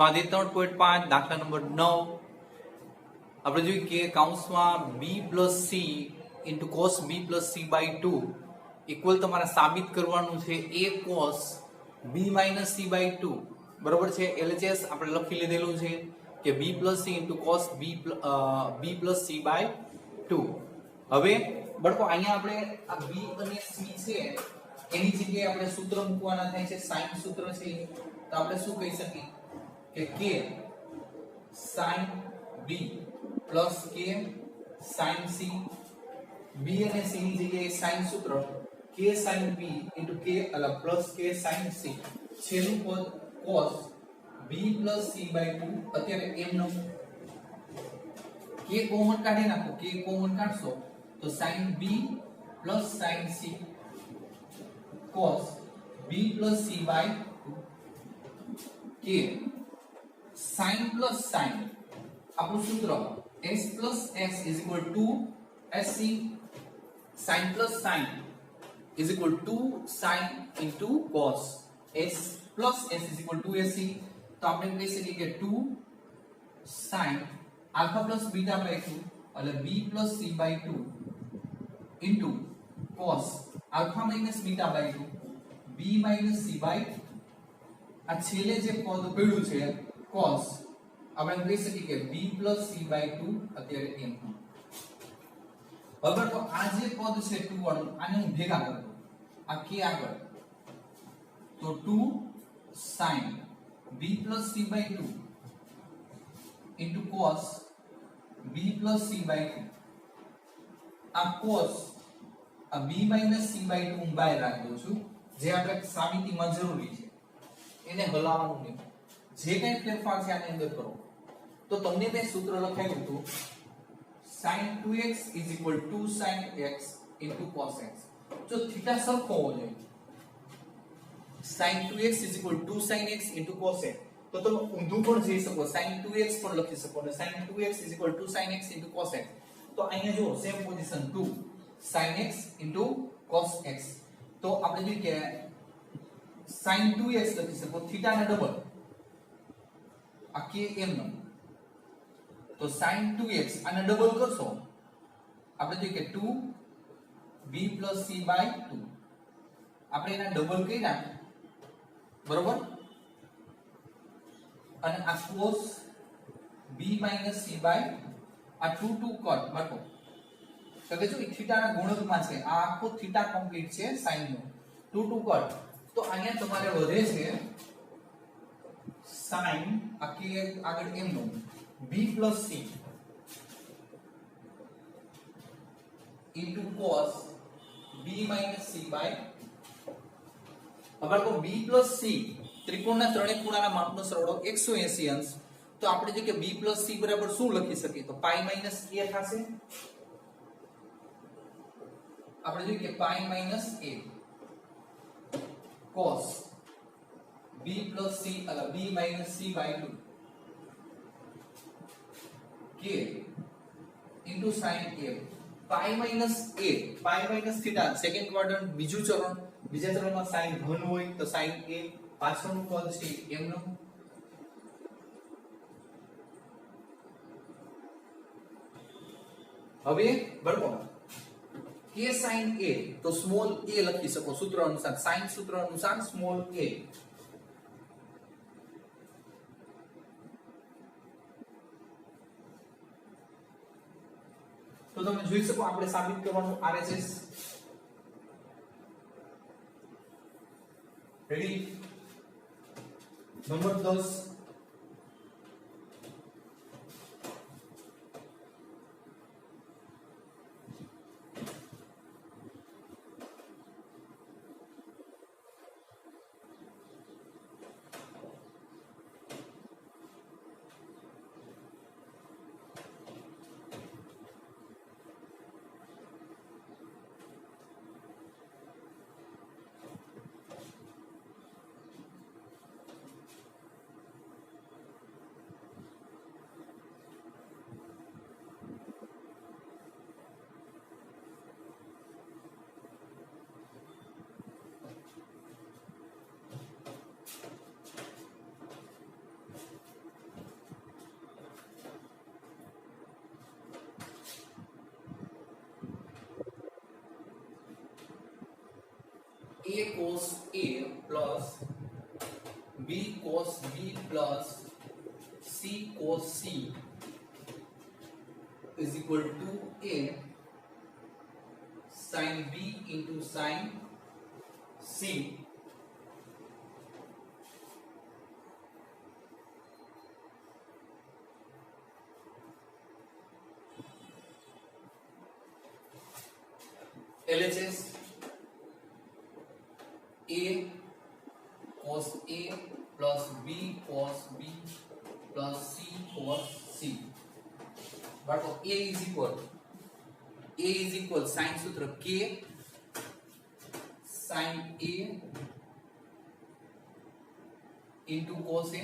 સ્વાધ્યાય 3.5 દાખલા નંબર 9 આપણે જોઈએ કે કૌંસમાં b + c * cos b + c/2 equal તમારે સાબિત કરવાનું છે a cos b - c/2 બરોબર છે. LHS આપણે લખી લીધેલું છે કે b + c * cos b + c/2. હવે બળકો અહીંયા આપણે આ b અને c છે એની જગ્યાએ આપણે સૂત્ર મૂકવાના થાય છે. sin સૂત્ર છે તો આપણે શું કહી શકીએ કે k sin b plus k sin c. b અને c ની જગ્યાએ sin સૂત્ર k sin b * k plus k sin c છેલ્લું પદ cos b plus c/2 અત્યારે m નો k કોમન કાઢી નાખો. k કોમન કાઢશો તો sin b plus sin c cos b plus c/2 k sin plus sin આપણું સૂત્ર s plus s = 2sc sin plus sin = 2 sin into cos s plus s = 2sc. તો આપણે કહી શકીએ કે 2 sin alpha plus beta by 2 એટલે b plus c/2 into cos alpha minus beta by 2 b minus c/2. આ છેલ્લે જે પદ પડ્યું છે cos આપણે કહી શકીએ કે b plus c/2 અત્યારે m. હવે તો આ જે પદ છે 2 વાળું આને હું ભેગા કરું આ k આગળ તો 2 sin b plus c/2 into cos b plus c/2. આ cos આ b minus c/2 હું બહાર રાખી દઉં છું જે આપણે સાબિતીમાં જરૂરી છે એને હલાવવાનું નહીં. જે કંઈ ફેરફાર છે આની અંદર કરો તો તમને મેં સૂત્ર લખાયું હતું sin 2x = 2 sin x into cos x. જો થીટા સરખો હોવો જોઈએ sin 2x = 2 sin x into cos x તો તમે ઊંધું પણ જઈ શકો sin 2x પણ લખી શકો અને sin 2x = 2 sin x into cos x. તો અહીંયા જો same position 2 sin x into cos x. તો આપણે જોઈએ કે sin 2x લખી શકો થીટા ના ડબલ આ k m નો તો sin 2x આને ડબલ કરશો આપણે જોઈએ કે 2 b + c/2 આપણે એના ડબલ કર્યા બરોબર અને આ cos b - c/2 આ 2 2 કટ બરાબર તો કે જો થીટા ના ગુણકમાં છે આ આખો થીટા કમ્પ્લીટ છે sin નો 2 2 કટ. તો અહીંયા તમારે વધે છે sin આ k આગળ m નો b plus c into cos b minus c/2. અગર કો b plus c ત્રિકોણના ત્રણેય ખૂણાના માપનો સરવાળો 180 અંશ તો આપણે જો કે b plus c બરાબર શું લખી શકીએ તો pi minus a થશે. આપણે જોઈએ કે pi minus a cos b plus c એટલે b minus c/2 k into sin a pi minus theta second quadrant બીજું ચરણ બીજા ચરણમાં sin ધન હોય તો sin a પાછળનું પદ છે m નો હવે બરાબર k sin a તો સ્મોલ a લખી શકો સૂત્ર અનુસાર sin સૂત્ર અનુસાર સ્મોલ a. તો તમે જોઈ શકો આપણે સાબિત કરવાનું RHS રેડી નંબર 10 તો a cos a plus b cos b plus c cos c is equal to a sin b into sin c LHS a cos a plus b cos b plus c cos c. बाळको a is equal sin सूत्र k sin a into cos a,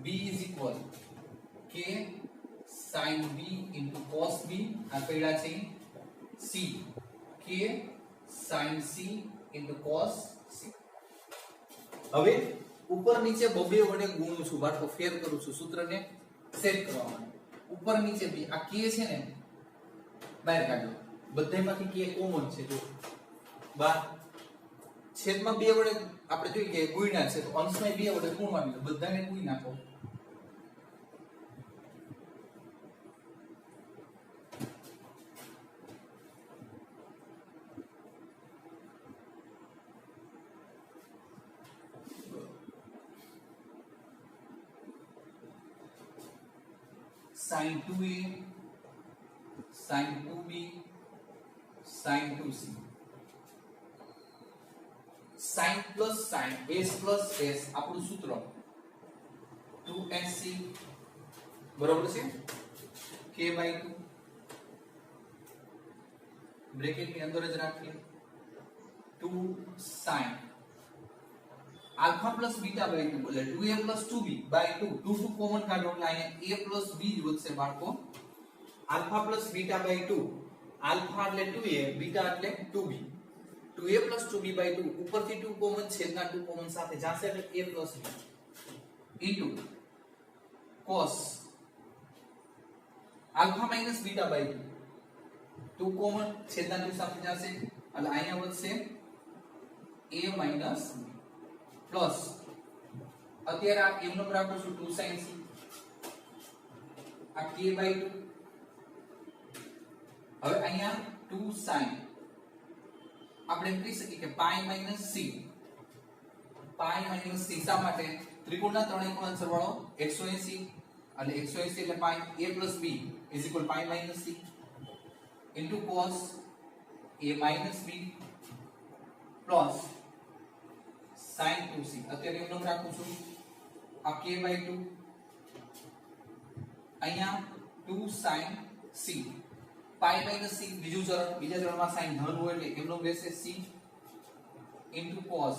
b is equal k sin b into cos b આ કઈડા છે c k sin c into cos c. હવે ઉપર નીચે બબે વડે ગુણું છું બાળકો ફેર કરું છું સૂત્રને સેટ કરવા માટે ઉપર નીચે બે આ k છે ને બહાર કાઢો બધાયમાંથી k કોમન છે જો બાર છેદમાં બે વડે આપણે જોઈએ કે ગુણ્યા છે તો અંશમાં બે વડે ગુણવાનું બધાને ગુણી નાખો sin 2a sin 2b sin 2c sin plus sin s plus s આપણું સૂત્ર 2sc બરાબર છે k/2 બ્રેકેટ ની અંદર જ રાખીએ 2 sin alpha plus beta by 2 એટલે 2a plus 2b by 2 2 common કાઢો એટલે અહીંયા a plus b જ વધશે બાળકો alpha plus beta by 2 alpha એટલે 2a beta એટલે 2b 2a plus 2b by 2 ઉપરથી 2 કોમન છેદના 2 કોમન સાથે જાશે એટલે a plus b into cos alpha minus beta by 2 2 common છેદના 2 સાથે જાશે એટલે અહીંયા વધશે a minus b પ્લસ અત્યારે આ m નંબર રાખું છું 2 sin c આ k/2 હવે અહીંયા 2 sin આપણે એમ કહી શકીએ કે પાઈ માઈનસ c શા માટે ત્રિકોણના ત્રણેય ખૂણાનો સરવાળો 180 અને 180 એટલે પાઈ a + b = pi minus c into cos a minus b plus sin 2c અત્યારે એમ નંબર રાખું છું આ k/2 અહીંયા 2 sin c પાઈ માઈનસ c બીજું ચરણ બીજા ચરણમાં sin ધન હોય એટલે એમનો રહેશે c into cos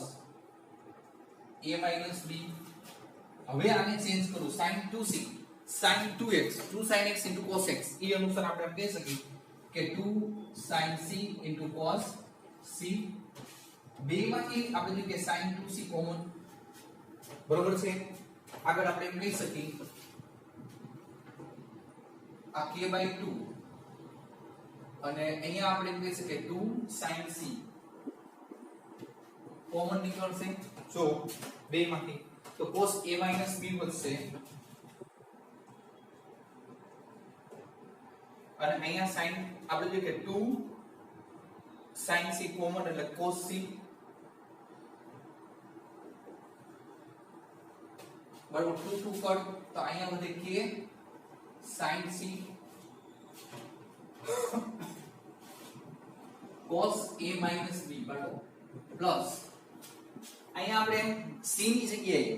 a minus b હવે આને ચેન્જ કરું sin 2c sin 2x 2 sin x into cos x એ અનુસાર આપણે કહી શકીએ કે 2 sin c into cos c બે માંથી આપણે જોઈએ કે sin 2c કોમન બરોબર છે આગળ આપણે એમ કહી શકીએ આ k/2 અને અહીંયા આપણે એમ કહી શકીએ 2 sin c કોમન નીકળશે જો બે માંથી તો cos a minus b વધશે અને અહીંયા sin આપણે જોઈએ કે 2 sin c કોમન એટલે cos c બરાબર 2 2 કટ તો અહીંયા વધે k sin c cos a minus b બરાબર પ્લસ અહીંયા આપણે c ની જગ્યાએ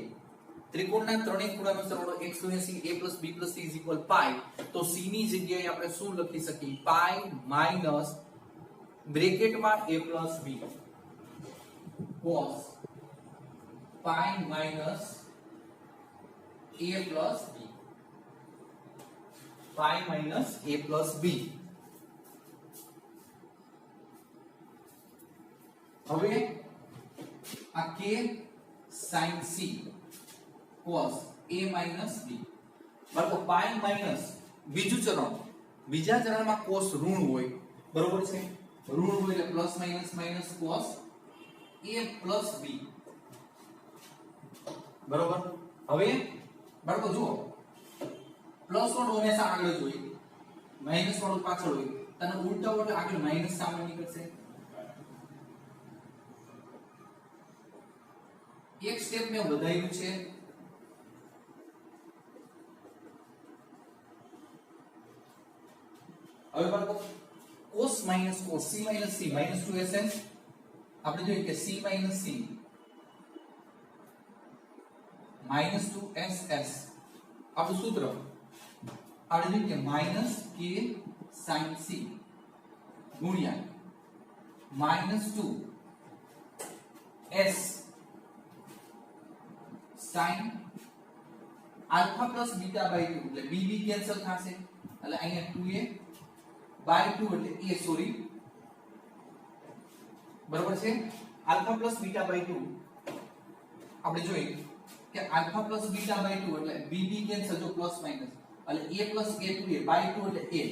ત્રિકોણના ત્રણેય ખૂણાનો સરવાળો 180 a + b + c = પાઈ તો c ની જગ્યાએ આપણે શું લખી શકીએ પાઈ માઈનસ બ્રેકેટમાં a + b cos pi minus a plus b pi minus a plus b હવે આ k sin c cos a minus b બરાબર pi minus બીજું ચરણ બીજા ચરણમાં cos ઋણ હોય બરોબર છે ઋણ હોય એટલે plus minus minus cos a a plus b બરોબર. હવે બાળકો જુઓ પ્લસ વાળું હંમેશા આગળ જ હોય, માઈનસ વાળું પાછળ હોય. તને ઉલટા વડે આગળ માઈનસ સામે નીકળશે. એક સ્ટેપ મેં વધાર્યું છે. હવે બાળકો cos minus cos c minus c minus 2sn આપણે જોઈએ કે c minus c minus 2ss આપણું સૂત્ર આપણે જોઈએ કે minus k sin c ગુણ્યા minus 2s sin alpha plus beta by 2 એટલે b b કેન્સલ થશે એટલે અહીંયા 2a by 2 એટલે a સોરી બરોબર છે. alpha plus beta by 2 આપણે જોઈએ કે alpha plus beta by 2 એટલે b b કેન્સલ જો પ્લસ માઈનસ એટલે a plus a2a by 2 એટલે a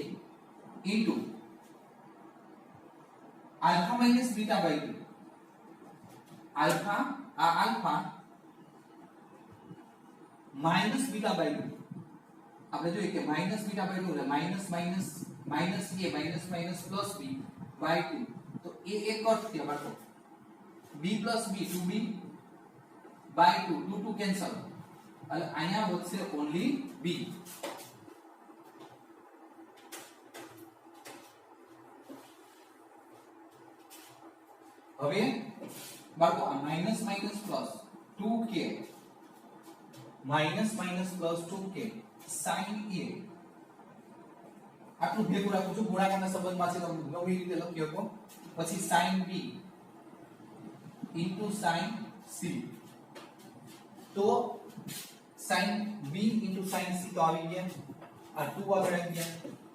into alpha minus beta by 2 alpha minus beta by 2 આપણે જોઈએ કે minus beta by 2 એટલે minus minus minus a minus minus plus b by 2 તો a એક cut થયા બાળકો b plus b 2b by 2 2 cancel એટલે અહીંયા વધશે ઓન્લી b. હવે બાળકો આ minus minus plus 2k minus minus plus 2k sin a આટલું ભેગું રાખું છું. ગુણાકારના સંબંધમાં છે તમે નવી રીતે લખી શકો. પછી sin b into sin c તો sin b into sin c તો આવી ગયા. આ 2 આગળ આવી ગયા.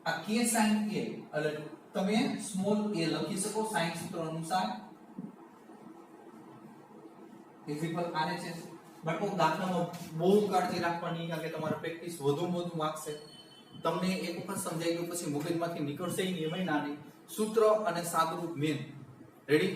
આ k sin a એટલે તમે સ્મોલ a લખી શકો sin સૂત્ર અનુસાર ઇક્વલ RHS. બટ દાખલામાં બહુ કાળજી રાખવાની કારણ કે તમારે પ્રેક્ટિસ વધુ માગશે. તમને એક વખત સમજાઈ ગયું પછી મગજમાંથી નીકળશે નહીં એમાંય ના નહીં. સૂત્ર અને સાદુરૂપ મેન. રેડી?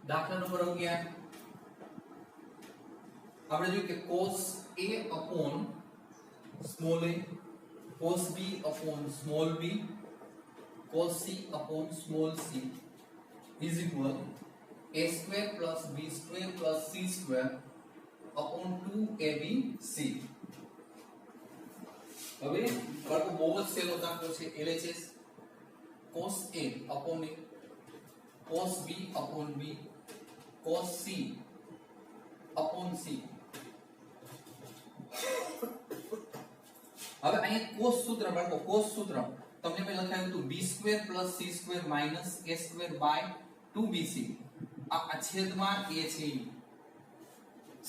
દાખલા નંબર 11 આપણે જોઈએ કે cos a upon small a cos b upon small b cos c upon small c is equal a square plus b square plus c square upon 2abc. હવે બાળકો બહુ જ સહેલો દાખલો છે. LHS cos a upon a cos b upon b cos c upon c. હવે અહીંયા cos સૂત્ર બાળકો cos સૂત્ર તમને મેં લખાયું હતું b square plus c square minus a square by 2bc. આ છેદમાં a છે.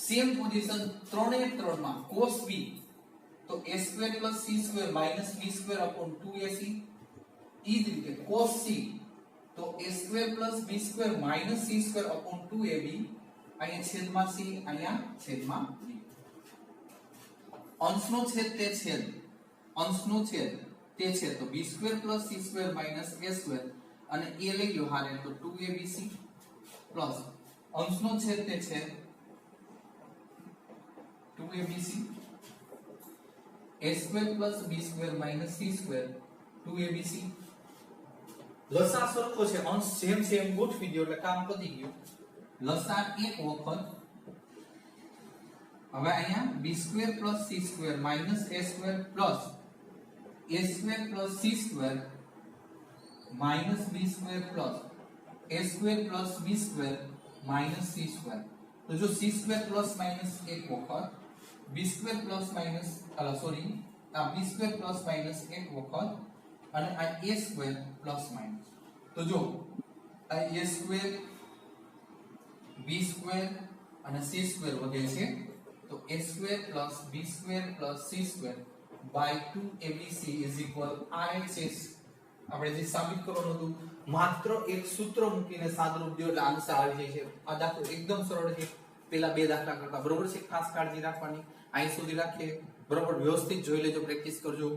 સેમ પોઝિશન 3 માં cos b તો a square plus c square minus b square upon 2ac. ઈ જ રીતે cos c તો a square plus b square minus c square upon 2ab. અહીંયા છેદમાં c અહીંયા છેદમાં b. અંશનો છેદ તે છેદ અંશનો છેદ તે છેદ તો b square plus c square minus a square અને a લઈ લો હારે તો 2abc પ્લસ અંશનો છેદ તે છેદ 2abc a square plus b square minus c square 2abc. લસા સરખો છે અંશ સેમ ગોઠવી દો એટલે કામ પતી ગયું. લસા એક વખત હવે અહીંયા b square plus c square minus a square plus a square plus c square minus b square plus a square plus b square minus c square તો જો c સ્ક્વેર પ્લસ માઈનસ એક વખત b square plus minus sorry આ b square plus minus એક વખત અને આ a square plus minus, તો જો આ a સ્ક્વેર b સ્ક્વેર અને c સ્ક્વેર વધે છે, તો a square plus b square plus c square by 2abc is equal RHS. આપણે જે સાબિત કરવાનું હતું માત્ર એક સૂત્ર મૂકીને સાદરૂપ દો એટલે આન્સર આવી જાય છે. આ દાખલો એકદમ સરળ છે, પેલા બે દાખલા કરતા, બરોબર છે. ખાસ કાળજી રાખવાની. અહીં સુધી રાખીએ, બરોબર. વ્યવસ્થિત જોઈ લેજો, પ્રેક્ટિસ કરજો.